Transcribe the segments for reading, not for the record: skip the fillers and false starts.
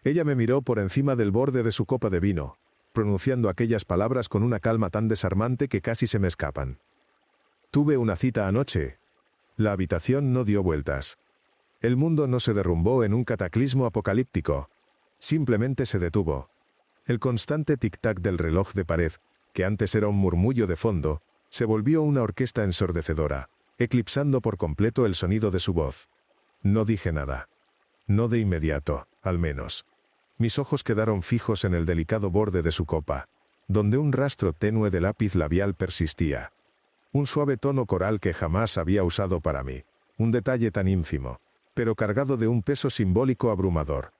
Ella me miró por encima del borde de su copa de vino, pronunciando aquellas palabras con una calma tan desarmante que casi se me escapan. Tuve una cita anoche. La habitación no dio vueltas. El mundo no se derrumbó en un cataclismo apocalíptico. Simplemente se detuvo. El constante tic-tac del reloj de pared, que antes era un murmullo de fondo, se volvió una orquesta ensordecedora, eclipsando por completo el sonido de su voz. No dije nada. No de inmediato, al menos. Mis ojos quedaron fijos en el delicado borde de su copa, donde un rastro tenue de lápiz labial persistía. Un suave tono coral que jamás había usado para mí. Un detalle tan ínfimo, pero cargado de un peso simbólico abrumador.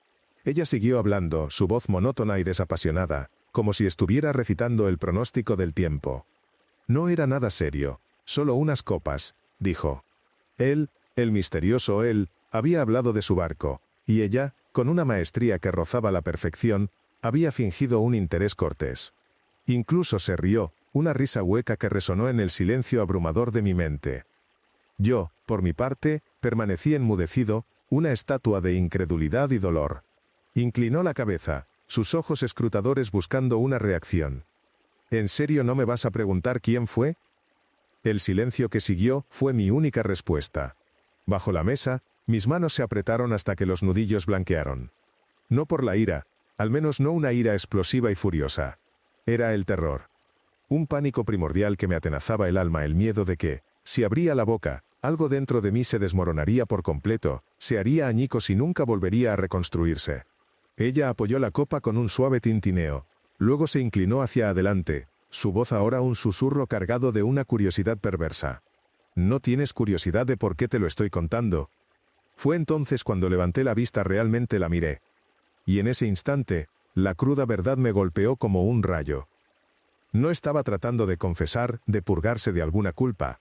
Ella siguió hablando, su voz monótona y desapasionada, como si estuviera recitando el pronóstico del tiempo. No era nada serio, solo unas copas, dijo. Él, el misterioso él, había hablado de su barco, y ella, con una maestría que rozaba la perfección, había fingido un interés cortés. Incluso se rió, una risa hueca que resonó en el silencio abrumador de mi mente. Yo, por mi parte, permanecí enmudecido, una estatua de incredulidad y dolor. Inclinó la cabeza, sus ojos escrutadores buscando una reacción. ¿En serio no me vas a preguntar quién fue? El silencio que siguió fue mi única respuesta. Bajo la mesa, mis manos se apretaron hasta que los nudillos blanquearon. No por la ira, al menos no una ira explosiva y furiosa. Era el terror. Un pánico primordial que me atenazaba el alma, el miedo de que, si abría la boca, algo dentro de mí se desmoronaría por completo, se haría añicos y nunca volvería a reconstruirse. Ella apoyó la copa con un suave tintineo, luego se inclinó hacia adelante, su voz ahora un susurro cargado de una curiosidad perversa. ¿No tienes curiosidad de por qué te lo estoy contando? Fue entonces cuando levanté la vista, realmente la miré. Y en ese instante, la cruda verdad me golpeó como un rayo. No estaba tratando de confesar, de purgarse de alguna culpa.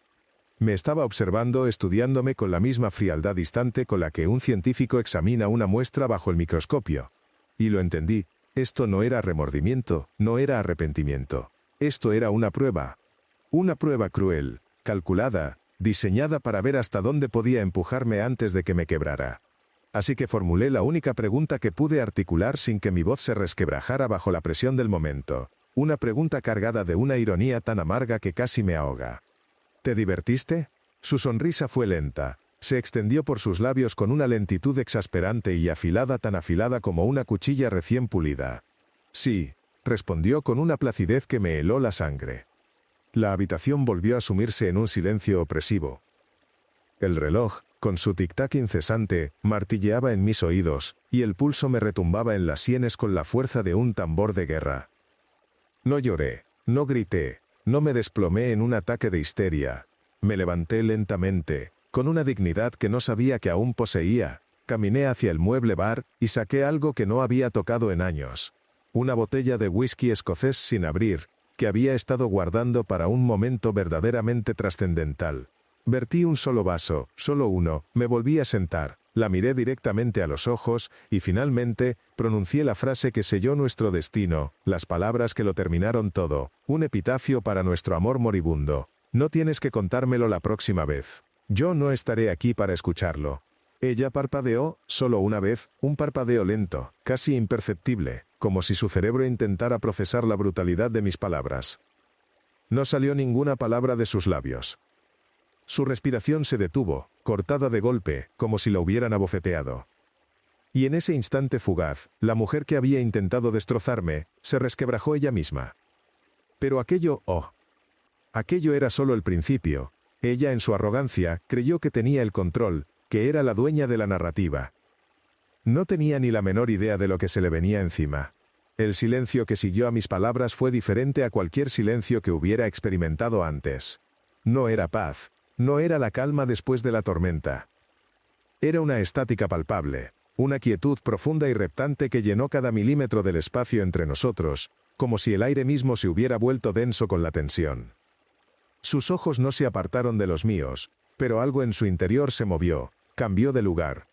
Me estaba observando, estudiándome con la misma frialdad distante con la que un científico examina una muestra bajo el microscopio. Y lo entendí, esto no era remordimiento, no era arrepentimiento. Esto era una prueba. Una prueba cruel, calculada, diseñada para ver hasta dónde podía empujarme antes de que me quebrara. Así que formulé la única pregunta que pude articular sin que mi voz se resquebrajara bajo la presión del momento. Una pregunta cargada de una ironía tan amarga que casi me ahoga. ¿Te divertiste? Su sonrisa fue lenta. Se extendió por sus labios con una lentitud exasperante y afilada, tan afilada como una cuchilla recién pulida. Sí, respondió con una placidez que me heló la sangre. La habitación volvió a sumirse en un silencio opresivo. El reloj, con su tic-tac incesante, martilleaba en mis oídos, y el pulso me retumbaba en las sienes con la fuerza de un tambor de guerra. No lloré, no grité, no me desplomé en un ataque de histeria. Me levanté lentamente, con una dignidad que no sabía que aún poseía, caminé hacia el mueble bar, y saqué algo que no había tocado en años. Una botella de whisky escocés sin abrir, que había estado guardando para un momento verdaderamente trascendental. Vertí un solo vaso, solo uno, me volví a sentar, la miré directamente a los ojos, y finalmente, pronuncié la frase que selló nuestro destino, las palabras que lo terminaron todo, un epitafio para nuestro amor moribundo. No tienes que contármelo la próxima vez. Yo no estaré aquí para escucharlo. Ella parpadeó, solo una vez, un parpadeo lento, casi imperceptible, como si su cerebro intentara procesar la brutalidad de mis palabras. No salió ninguna palabra de sus labios. Su respiración se detuvo, cortada de golpe, como si la hubieran abofeteado. Y en ese instante fugaz, la mujer que había intentado destrozarme, se resquebrajó ella misma. Pero aquello, aquello era solo el principio. Ella, en su arrogancia, creyó que tenía el control, que era la dueña de la narrativa. No tenía ni la menor idea de lo que se le venía encima. El silencio que siguió a mis palabras fue diferente a cualquier silencio que hubiera experimentado antes. No era paz, no era la calma después de la tormenta. Era una estática palpable, una quietud profunda y reptante que llenó cada milímetro del espacio entre nosotros, como si el aire mismo se hubiera vuelto denso con la tensión. Sus ojos no se apartaron de los míos, pero algo en su interior se movió, cambió de lugar.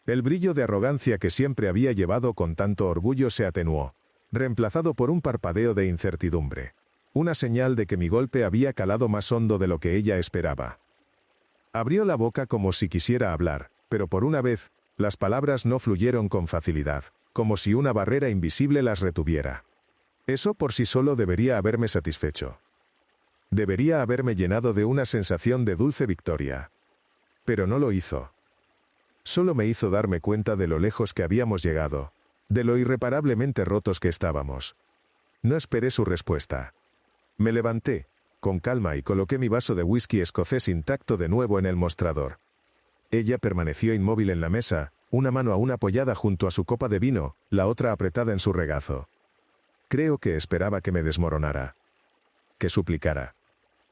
El brillo de arrogancia que siempre había llevado con tanto orgullo se atenuó, reemplazado por un parpadeo de incertidumbre. Una señal de que mi golpe había calado más hondo de lo que ella esperaba. Abrió la boca como si quisiera hablar, pero por una vez, las palabras no fluyeron con facilidad. como si una barrera invisible las retuviera. Eso por sí solo debería haberme satisfecho. Debería haberme llenado de una sensación de dulce victoria. Pero no lo hizo. Solo me hizo darme cuenta de lo lejos que habíamos llegado, de lo irreparablemente rotos que estábamos. No esperé su respuesta. Me levanté, con calma, y coloqué mi vaso de whisky escocés intacto de nuevo en el mostrador. Ella permaneció inmóvil en la mesa, una mano aún apoyada junto a su copa de vino, la otra apretada en su regazo. Creo que esperaba que me desmoronara. Que suplicara.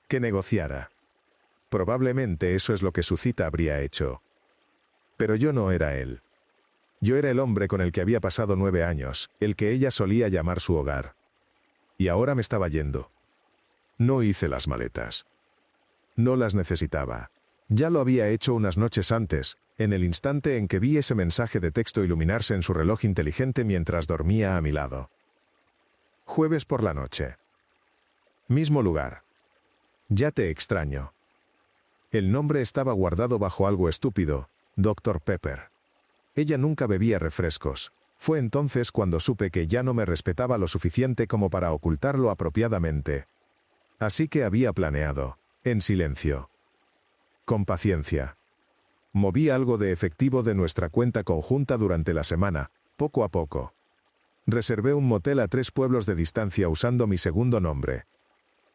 Que negociara. Probablemente eso es lo que su cita habría hecho. Pero yo no era él. Yo era el hombre con el que había pasado 9 años, el que ella solía llamar su hogar. Y ahora me estaba yendo. No hice las maletas. No las necesitaba. Ya lo había hecho unas noches antes, en el instante en que vi ese mensaje de texto iluminarse en su reloj inteligente mientras dormía a mi lado. Jueves por la noche. Mismo lugar. Ya te extraño. El nombre estaba guardado bajo algo estúpido, Dr. Pepper. Ella nunca bebía refrescos. Fue entonces cuando supe que ya no me respetaba lo suficiente como para ocultarlo apropiadamente. Así que había planeado, en silencio. Con paciencia. Moví algo de efectivo de nuestra cuenta conjunta durante la semana, poco a poco. Reservé un motel a 3 pueblos de distancia usando mi segundo nombre.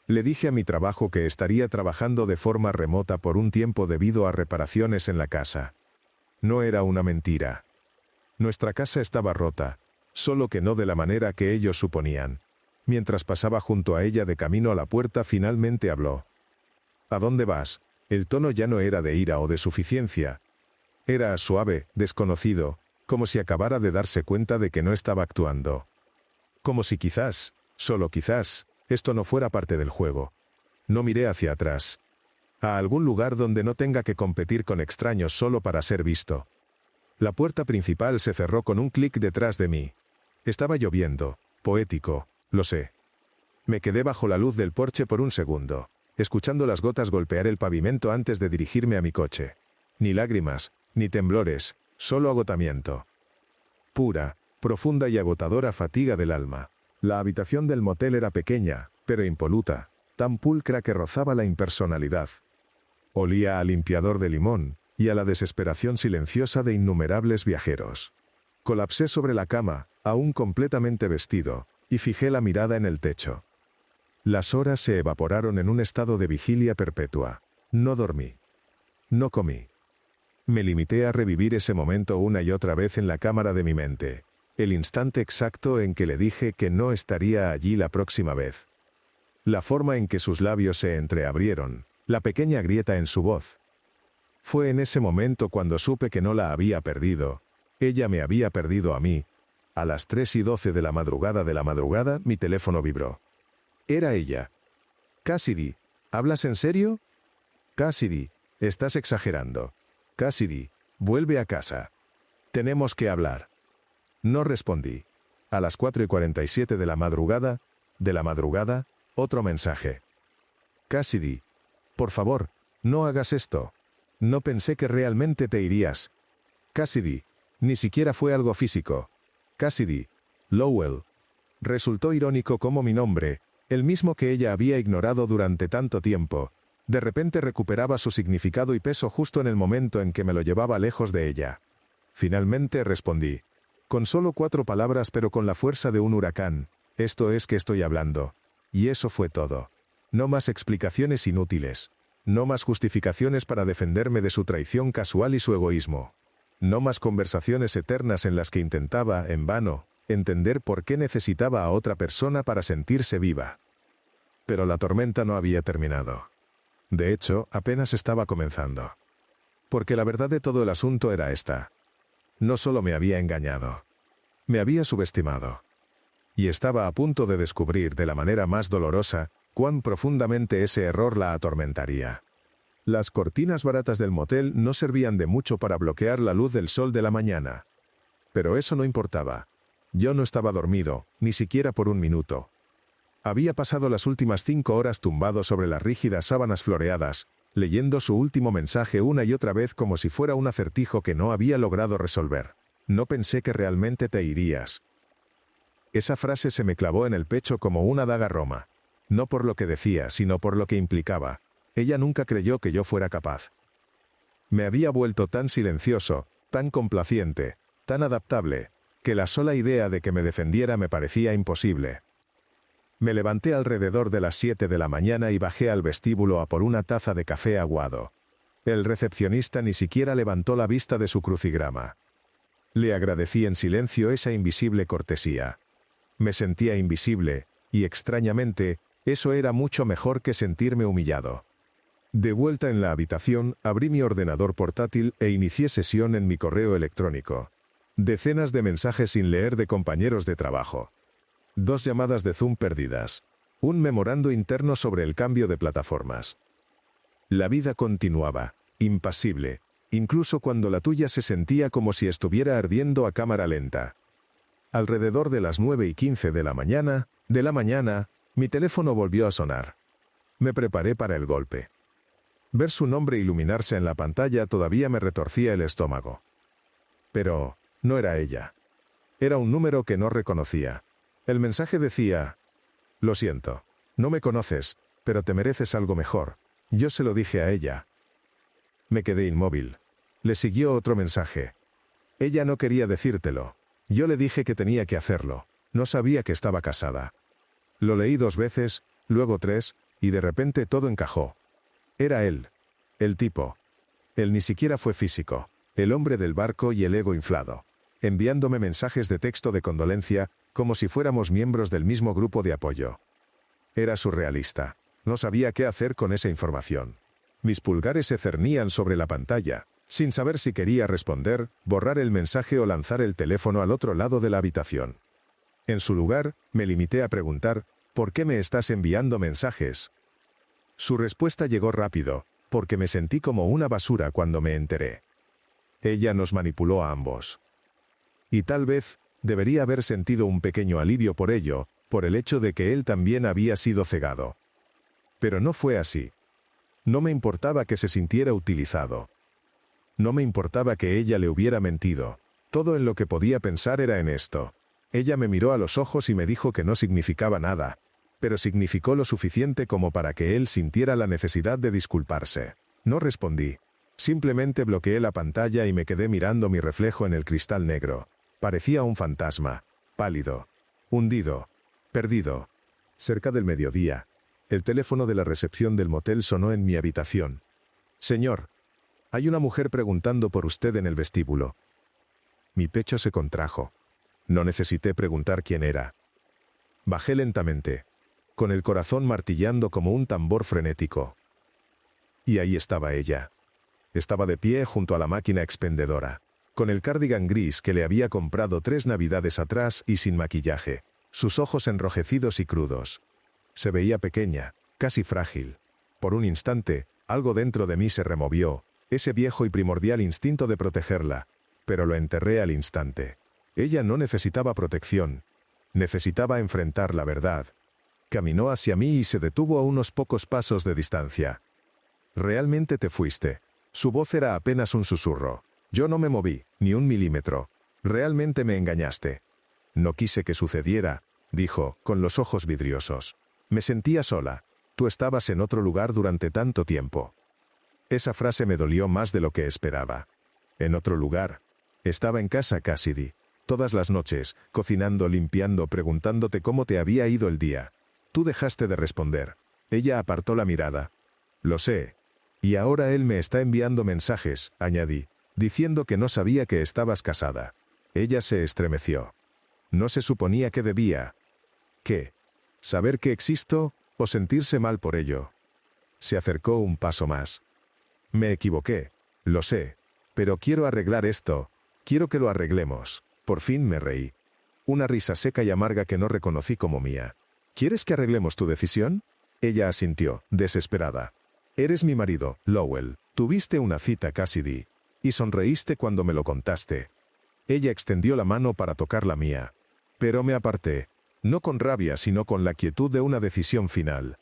Le dije a mi trabajo que estaría trabajando de forma remota por un tiempo debido a reparaciones en la casa. No era una mentira. Nuestra casa estaba rota, solo que no de la manera que ellos suponían. Mientras pasaba junto a ella de camino a la puerta, finalmente habló. ¿A dónde vas? El tono ya no era de ira o de suficiencia. Era suave, desconocido, como si acabara de darse cuenta de que no estaba actuando. Como si quizás, solo quizás, esto no fuera parte del juego. No miré hacia atrás. A algún lugar donde no tenga que competir con extraños solo para ser visto. La puerta principal se cerró con un clic detrás de mí. Estaba lloviendo, poético, lo sé. Me quedé bajo la luz del porche por un segundo, escuchando las gotas golpear el pavimento antes de dirigirme a mi coche. Ni lágrimas, ni temblores, solo agotamiento. Pura, profunda y agotadora fatiga del alma. La habitación del motel era pequeña, pero impoluta, tan pulcra que rozaba la impersonalidad. Olía a limpiador de limón, y a la desesperación silenciosa de innumerables viajeros. Colapsé sobre la cama, aún completamente vestido, y fijé la mirada en el techo. Las horas se evaporaron en un estado de vigilia perpetua. No dormí. No comí. Me limité a revivir ese momento una y otra vez en la cámara de mi mente, el instante exacto en que le dije que no estaría allí la próxima vez. La forma en que sus labios se entreabrieron, la pequeña grieta en su voz. Fue en ese momento cuando supe que no la había perdido. Ella me había perdido a mí. A las 3:12 de la madrugada, mi teléfono vibró. Era ella. Cassidy, ¿hablas en serio? Cassidy, estás exagerando. Cassidy, vuelve a casa. Tenemos que hablar. No respondí. A las 4:47 de la madrugada, otro mensaje. Cassidy, por favor, no hagas esto. No pensé que realmente te irías. Cassidy, ni siquiera fue algo físico. Cassidy, Lowell. Resultó irónico cómo mi nombre, el mismo que ella había ignorado durante tanto tiempo, de repente recuperaba su significado y peso justo en el momento en que me lo llevaba lejos de ella. Finalmente respondí. Con solo 4 palabras pero con la fuerza de un huracán. Esto es que estoy hablando. Y eso fue todo. No más explicaciones inútiles. No más justificaciones para defenderme de su traición casual y su egoísmo. No más conversaciones eternas en las que intentaba, en vano, entender por qué necesitaba a otra persona para sentirse viva. Pero la tormenta no había terminado. De hecho, apenas estaba comenzando. Porque la verdad de todo el asunto era esta. No solo me había engañado. Me había subestimado. Y estaba a punto de descubrir de la manera más dolorosa cuán profundamente ese error la atormentaría. Las cortinas baratas del motel no servían de mucho para bloquear la luz del sol de la mañana. Pero eso no importaba. Yo no estaba dormido, ni siquiera por un minuto. Había pasado las últimas 5 horas tumbado sobre las rígidas sábanas floreadas, leyendo su último mensaje una y otra vez como si fuera un acertijo que no había logrado resolver. No pensé que realmente te irías. Esa frase se me clavó en el pecho como una daga roma. No por lo que decía, sino por lo que implicaba. Ella nunca creyó que yo fuera capaz. Me había vuelto tan silencioso, tan complaciente, tan adaptable, que la sola idea de que me defendiera me parecía imposible. Me levanté alrededor de las 7 de la mañana y bajé al vestíbulo a por una taza de café aguado. El recepcionista ni siquiera levantó la vista de su crucigrama. Le agradecí en silencio esa invisible cortesía. Me sentía invisible, y extrañamente, eso era mucho mejor que sentirme humillado. De vuelta en la habitación, abrí mi ordenador portátil e inicié sesión en mi correo electrónico. Decenas de mensajes sin leer de compañeros de trabajo. 2 llamadas de Zoom perdidas. Un memorando interno sobre el cambio de plataformas. La vida continuaba, impasible, incluso cuando la tuya se sentía como si estuviera ardiendo a cámara lenta. Alrededor de las 9:15 de la mañana, mi teléfono volvió a sonar. Me preparé para el golpe. Ver su nombre iluminarse en la pantalla todavía me retorcía el estómago. Pero no era ella. Era un número que no reconocía. El mensaje decía: «Lo siento, no me conoces, pero te mereces algo mejor». Yo se lo dije a ella. Me quedé inmóvil. Le siguió otro mensaje. Ella no quería decírtelo. Yo le dije que tenía que hacerlo. No sabía que estaba casada. Lo leí 2 veces, luego 3, y de repente todo encajó. Era él. El tipo. Él ni siquiera fue físico. El hombre del barco y el ego inflado. Enviándome mensajes de texto de condolencia, como si fuéramos miembros del mismo grupo de apoyo. Era surrealista. No sabía qué hacer con esa información. Mis pulgares se cernían sobre la pantalla, sin saber si quería responder, borrar el mensaje o lanzar el teléfono al otro lado de la habitación. En su lugar, me limité a preguntar: «¿Por qué me estás enviando mensajes?». Su respuesta llegó rápido, porque me sentí como una basura cuando me enteré. Ella nos manipuló a ambos. Y tal vez, debería haber sentido un pequeño alivio por ello, por el hecho de que él también había sido cegado. Pero no fue así. No me importaba que se sintiera utilizado. No me importaba que ella le hubiera mentido. Todo en lo que podía pensar era en esto. Ella me miró a los ojos y me dijo que no significaba nada, pero significó lo suficiente como para que él sintiera la necesidad de disculparse. No respondí. Simplemente bloqueé la pantalla y me quedé mirando mi reflejo en el cristal negro. Parecía un fantasma, pálido, hundido, perdido. Cerca del mediodía, el teléfono de la recepción del motel sonó en mi habitación. «Señor, hay una mujer preguntando por usted en el vestíbulo». Mi pecho se contrajo. No necesité preguntar quién era. Bajé lentamente, con el corazón martillando como un tambor frenético. Y ahí estaba ella. Estaba de pie junto a la máquina expendedora, con el cardigan gris que le había comprado 3 navidades atrás y sin maquillaje, sus ojos enrojecidos y crudos. Se veía pequeña, casi frágil. Por un instante, algo dentro de mí se removió, ese viejo y primordial instinto de protegerla, pero lo enterré al instante. Ella no necesitaba protección. Necesitaba enfrentar la verdad. Caminó hacia mí y se detuvo a unos pocos pasos de distancia. «Realmente te fuiste». Su voz era apenas un susurro. Yo no me moví, ni un milímetro. «Realmente me engañaste». «No quise que sucediera», dijo, con los ojos vidriosos. «Me sentía sola. Tú estabas en otro lugar durante tanto tiempo». Esa frase me dolió más de lo que esperaba. «En otro lugar». Estaba en casa, Cassidy. Todas las noches, cocinando, limpiando, preguntándote cómo te había ido el día. Tú dejaste de responder. Ella apartó la mirada. «Lo sé. Y ahora él me está enviando mensajes», añadí, diciendo que no sabía que estabas casada. Ella se estremeció. No se suponía que debía. ¿Qué? ¿Saber que existo, o sentirse mal por ello? Se acercó un paso más. «Me equivoqué. Lo sé. Pero quiero arreglar esto. Quiero que lo arreglemos». Por fin me reí. Una risa seca y amarga que no reconocí como mía. «¿Quieres que arreglemos tu decisión?». Ella asintió, desesperada. «Eres mi marido, Lowell. Tuviste una cita, Cassidy. Y sonreíste cuando me lo contaste». Ella extendió la mano para tocar la mía. Pero me aparté. No con rabia, sino con la quietud de una decisión final.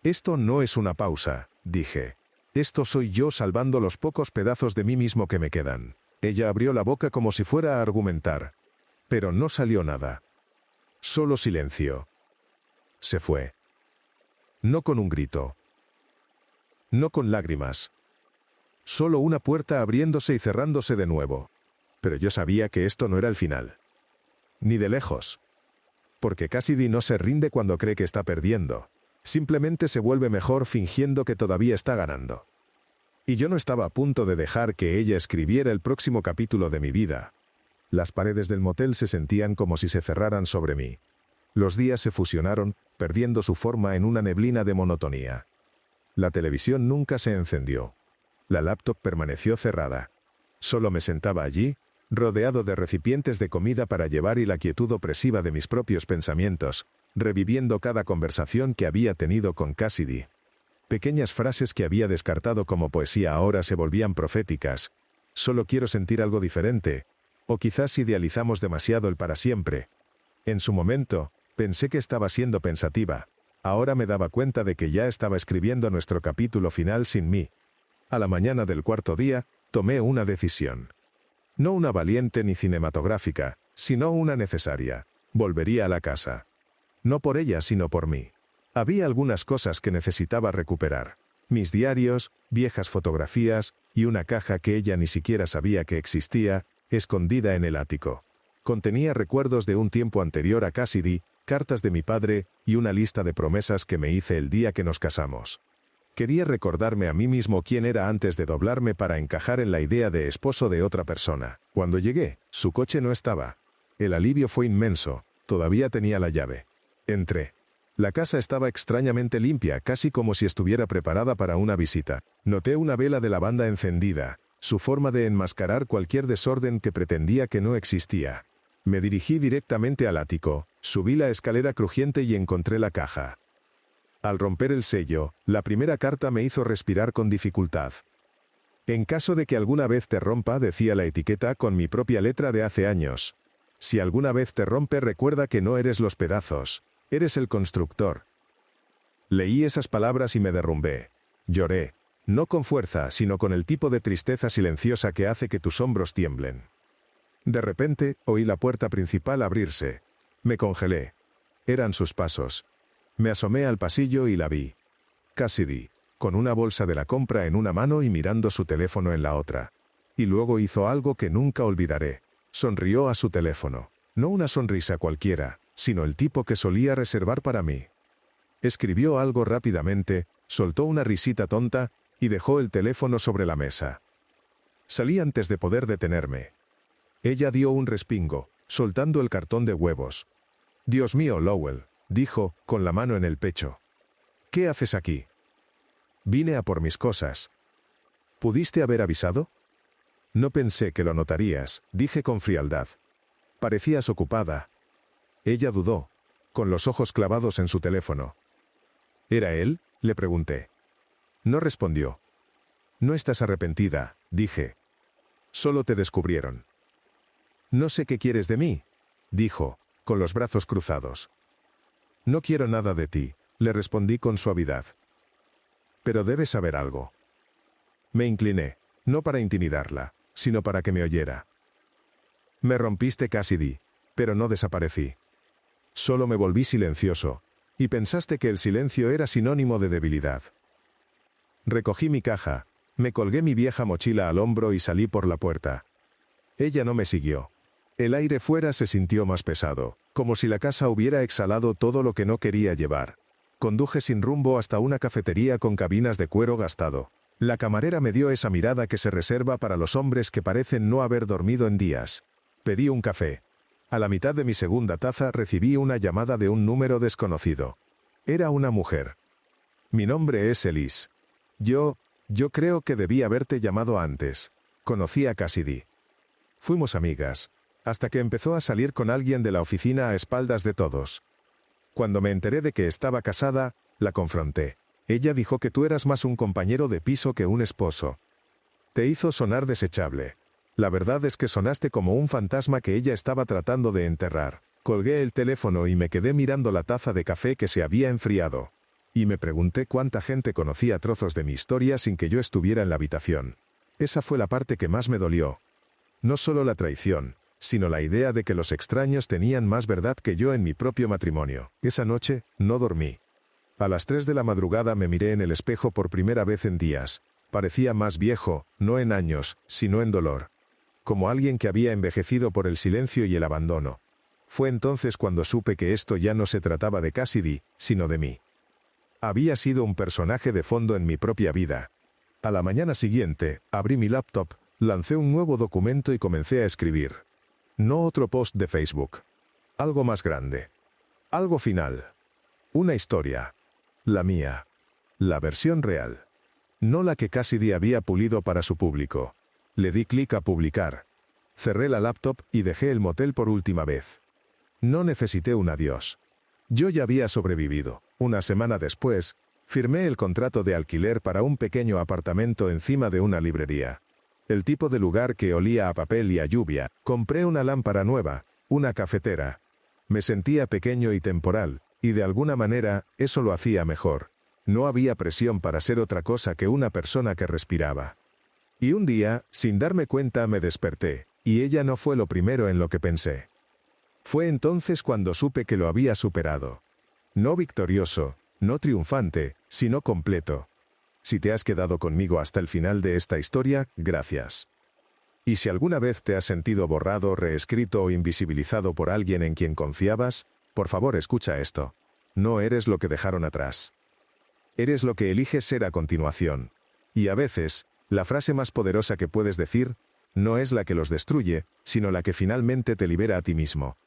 «Esto no es una pausa», dije. «Esto soy yo salvando los pocos pedazos de mí mismo que me quedan. Ella abrió la boca como si fuera a argumentar, pero no salió nada. Solo silencio. Se fue. No con un grito. No con lágrimas. Solo una puerta abriéndose y cerrándose de nuevo. Pero yo sabía que esto no era el final. Ni de lejos. Porque Cassidy no se rinde cuando cree que está perdiendo. Simplemente se vuelve mejor fingiendo que todavía está ganando. Y yo no estaba a punto de dejar que ella escribiera el próximo capítulo de mi vida. Las paredes del motel se sentían como si se cerraran sobre mí. Los días se fusionaron, perdiendo su forma en una neblina de monotonía. La televisión nunca se encendió. La laptop permaneció cerrada. Solo me sentaba allí, rodeado de recipientes de comida para llevar y la quietud opresiva de mis propios pensamientos, reviviendo cada conversación que había tenido con Cassidy. Pequeñas frases que había descartado como poesía ahora se volvían proféticas. Solo quiero sentir algo diferente. O quizás idealizamos demasiado el para siempre. En su momento, pensé que estaba siendo pensativa. Ahora me daba cuenta de que ya estaba escribiendo nuestro capítulo final sin mí. A la mañana del cuarto día, tomé una decisión. No una valiente ni cinematográfica, sino una necesaria. Volvería a la casa. No por ella, sino por mí. Había algunas cosas que necesitaba recuperar. Mis diarios, viejas fotografías, y una caja que ella ni siquiera sabía que existía, escondida en el ático. Contenía recuerdos de un tiempo anterior a Cassidy, cartas de mi padre, y una lista de promesas que me hice el día que nos casamos. Quería recordarme a mí mismo quién era antes de doblarme para encajar en la idea de esposo de otra persona. Cuando llegué, su coche no estaba. El alivio fue inmenso. Todavía tenía la llave. Entré. La casa estaba extrañamente limpia, casi como si estuviera preparada para una visita. Noté una vela de lavanda encendida, su forma de enmascarar cualquier desorden que pretendía que no existía. Me dirigí directamente al ático, subí la escalera crujiente y encontré la caja. Al romper el sello, la primera carta me hizo respirar con dificultad. En caso de que alguna vez te rompa, decía la etiqueta con mi propia letra de hace años. Si alguna vez te rompe, recuerda que no eres los pedazos. Eres el constructor. Leí esas palabras y me derrumbé. Lloré. No con fuerza, sino con el tipo de tristeza silenciosa que hace que tus hombros tiemblen. De repente, oí la puerta principal abrirse. Me congelé. Eran sus pasos. Me asomé al pasillo y la vi. Cassidy, con una bolsa de la compra en una mano y mirando su teléfono en la otra. Y luego hizo algo que nunca olvidaré. Sonrió a su teléfono. No una sonrisa cualquiera, sino el tipo que solía reservar para mí. Escribió algo rápidamente, soltó una risita tonta, y dejó el teléfono sobre la mesa. Salí antes de poder detenerme. Ella dio un respingo, soltando el cartón de huevos. Dios mío, Lowell, dijo, con la mano en el pecho. ¿Qué haces aquí? Vine a por mis cosas. ¿Pudiste haber avisado? No pensé que lo notarías, dije con frialdad. Parecías ocupada. Ella dudó, con los ojos clavados en su teléfono. ¿Era él?, le pregunté. No respondió. No estás arrepentida, dije. Solo te descubrieron. No sé qué quieres de mí, dijo, con los brazos cruzados. No quiero nada de ti, le respondí con suavidad. Pero debes saber algo. Me incliné, no para intimidarla, sino para que me oyera. Me rompiste, Cassidy, pero no desaparecí. Solo me volví silencioso, y pensaste que el silencio era sinónimo de debilidad. Recogí mi caja, me colgué mi vieja mochila al hombro y salí por la puerta. Ella no me siguió. El aire fuera se sintió más pesado, como si la casa hubiera exhalado todo lo que no quería llevar. Conduje sin rumbo hasta una cafetería con cabinas de cuero gastado. La camarera me dio esa mirada que se reserva para los hombres que parecen no haber dormido en días. Pedí un café. A la mitad de mi segunda taza recibí una llamada de un número desconocido. Era una mujer. Mi nombre es Elise. Yo creo que debí haberte llamado antes. Conocí a Cassidy. Fuimos amigas, hasta que empezó a salir con alguien de la oficina a espaldas de todos. Cuando me enteré de que estaba casada, la confronté. Ella dijo que tú eras más un compañero de piso que un esposo. Te hizo sonar desechable. La verdad es que sonaste como un fantasma que ella estaba tratando de enterrar. Colgué el teléfono y me quedé mirando la taza de café que se había enfriado. Y me pregunté cuánta gente conocía trozos de mi historia sin que yo estuviera en la habitación. Esa fue la parte que más me dolió. No solo la traición, sino la idea de que los extraños tenían más verdad que yo en mi propio matrimonio. Esa noche, no dormí. A las 3 de la madrugada me miré en el espejo por primera vez en días. Parecía más viejo, no en años, sino en dolor. Como alguien que había envejecido por el silencio y el abandono. Fue entonces cuando supe que esto ya no se trataba de Cassidy, sino de mí. Había sido un personaje de fondo en mi propia vida. A la mañana siguiente, abrí mi laptop, lancé un nuevo documento y comencé a escribir. No otro post de Facebook. Algo más grande. Algo final. Una historia. La mía. La versión real. No la que Cassidy había pulido para su público. Le di clic a publicar. Cerré la laptop y dejé el motel por última vez. No necesité un adiós. Yo ya había sobrevivido. Una semana después, firmé el contrato de alquiler para un pequeño apartamento encima de una librería. El tipo de lugar que olía a papel y a lluvia. Compré una lámpara nueva, una cafetera. Me sentía pequeño y temporal, y de alguna manera, eso lo hacía mejor. No había presión para ser otra cosa que una persona que respiraba. Y un día, sin darme cuenta, me desperté, y ella no fue lo primero en lo que pensé. Fue entonces cuando supe que lo había superado. No victorioso, no triunfante, sino completo. Si te has quedado conmigo hasta el final de esta historia, gracias. Y si alguna vez te has sentido borrado, reescrito o invisibilizado por alguien en quien confiabas, por favor escucha esto. No eres lo que dejaron atrás. Eres lo que eliges ser a continuación. Y a veces, la frase más poderosa que puedes decir, no es la que los destruye, sino la que finalmente te libera a ti mismo.